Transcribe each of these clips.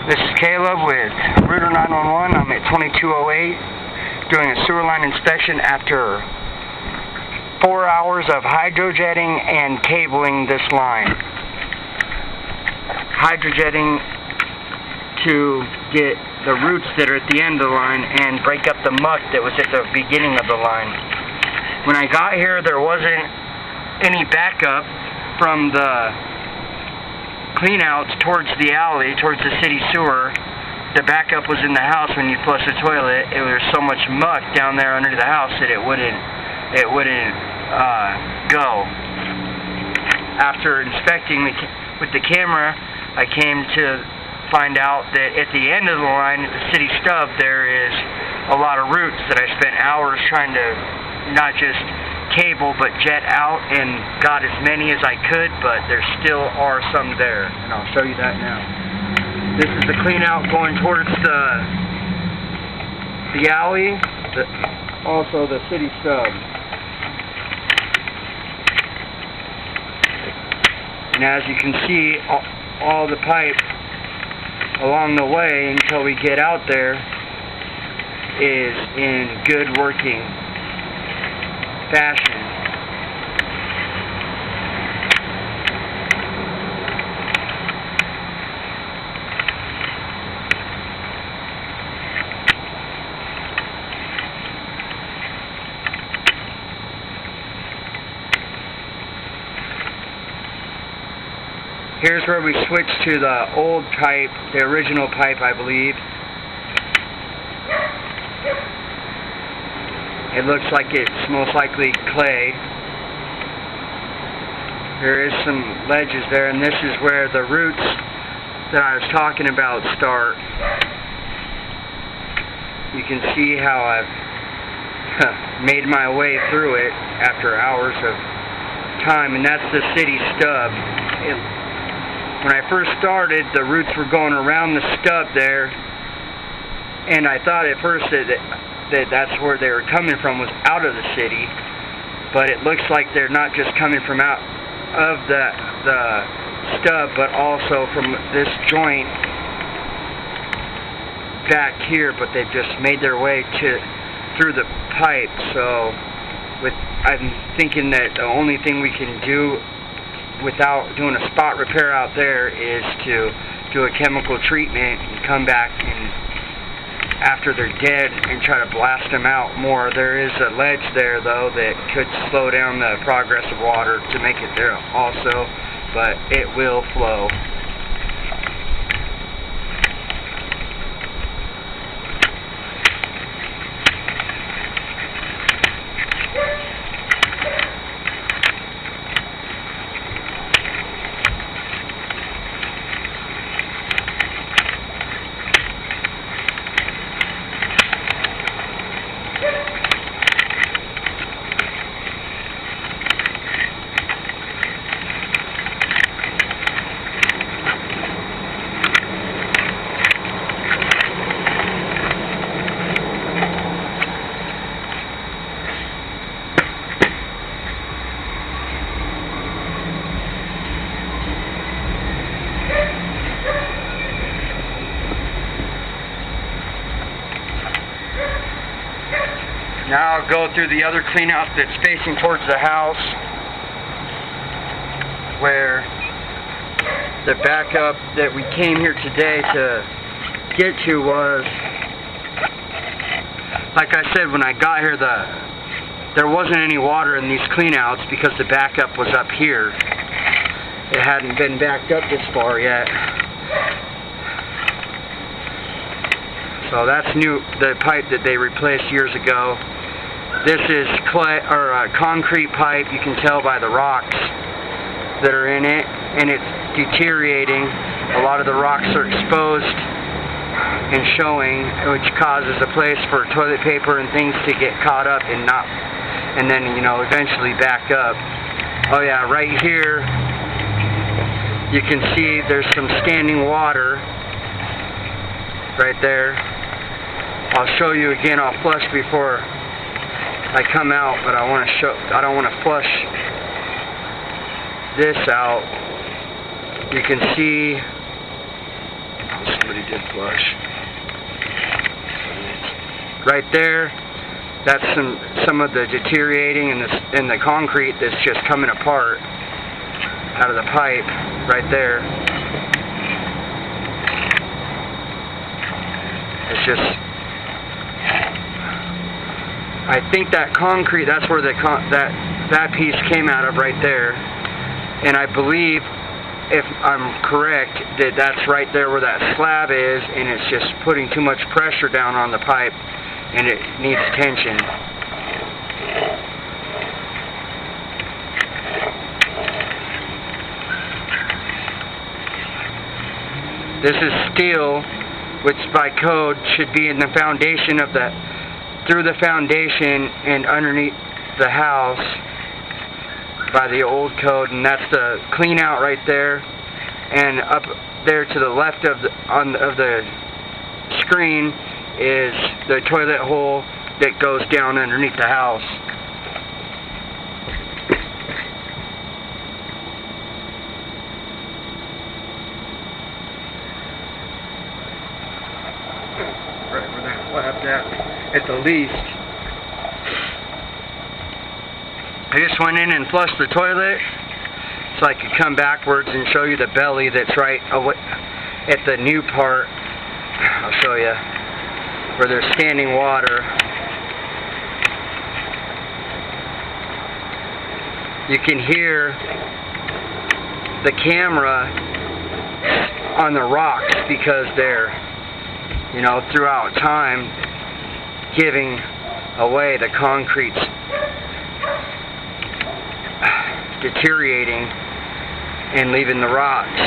This is Caleb with Router 911. I'm at 2208 doing a sewer line inspection after 4 hours of hydrojetting and cabling this line. Hydrojetting to get the roots that are at the end of the line and break up the muck that was at the beginning of the line. When I got here, there wasn't any backup from the cleanouts towards the alley, towards the city sewer. The backup was in the house when you flush the toilet. There was so much muck down there under the house that it wouldn't go. After inspecting with the camera, I came to find out that at the end of the line, at the city stub, there is a lot of roots that I spent hours trying to not just cable but jet out, and got as many as I could, but there still are some there, and I'll show you that now. This is the clean out going towards the alley, also the city stub. And as you can see, all the pipe along the way until we get out there is in good working fashion. Here's where we switch to the old pipe, the original pipe, I believe. It looks like it's most likely clay. There is some ledges there, and this is where the roots that I was talking about start. You can see how I've made my way through it after hours of time, and that's the city stub. When I first started, the roots were going around the stub there, and I thought at first that's where they were coming from, was out of the city, but it looks like they're not just coming from out of the stub, but also from this joint back here, but they've just made their way through the pipe. So I'm thinking that the only thing we can do without doing a spot repair out there is to do a chemical treatment and come back and after they're dead and try to blast them out more. There is a ledge there though that could slow down the progress of water to make it there also, but it will flow. Now I'll go through the other cleanout that's facing towards the house, where the backup that we came here today to get to was, like I said, when I got here, there wasn't any water in these cleanouts because the backup was up here. It hadn't been backed up this far yet. So that's new, the pipe that they replaced years ago. This is clay or concrete pipe. You can tell by the rocks that are in it, and it's deteriorating. A lot of the rocks are exposed and showing, which causes a place for toilet paper and things to get caught up and then eventually back up. Oh yeah, right here you can see there's some standing water right there. I'll show you again. I'll flush before I come out, but I don't want to flush this out. You can see, somebody did flush. Right there, that's some of the deteriorating in the concrete that's just coming apart out of the pipe right there. It's just, I think that concrete, that's where that piece came out of right there. And I believe, if I'm correct, that that's right there where that slab is, and it's just putting too much pressure down on the pipe, and it needs tension. This is steel, which by code should be in the foundation of through the foundation and underneath the house by the old code, and that's the clean out right there, and up there to the left of the screen is the toilet hole that goes down underneath the house. Right where that slab's at the least. I just went in and flushed the toilet so I could come backwards and show you the belly that's right at the new part. I'll show you where there's standing water. You can hear the camera on the rocks because they're, throughout time giving away, the concrete's deteriorating and leaving the rocks.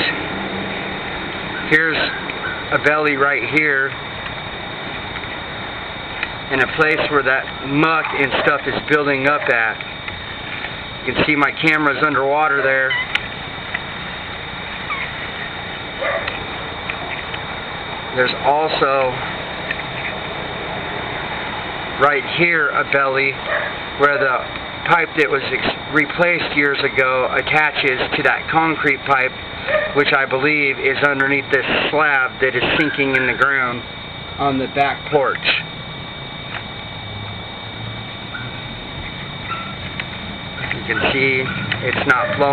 Here's a belly right here, in a place where that muck and stuff is building up at. You can see my camera's underwater there. There's also right here a belly where the pipe that was replaced years ago attaches to that concrete pipe, which I believe is underneath this slab that is sinking in the ground on the back porch. You can see it's not flowing.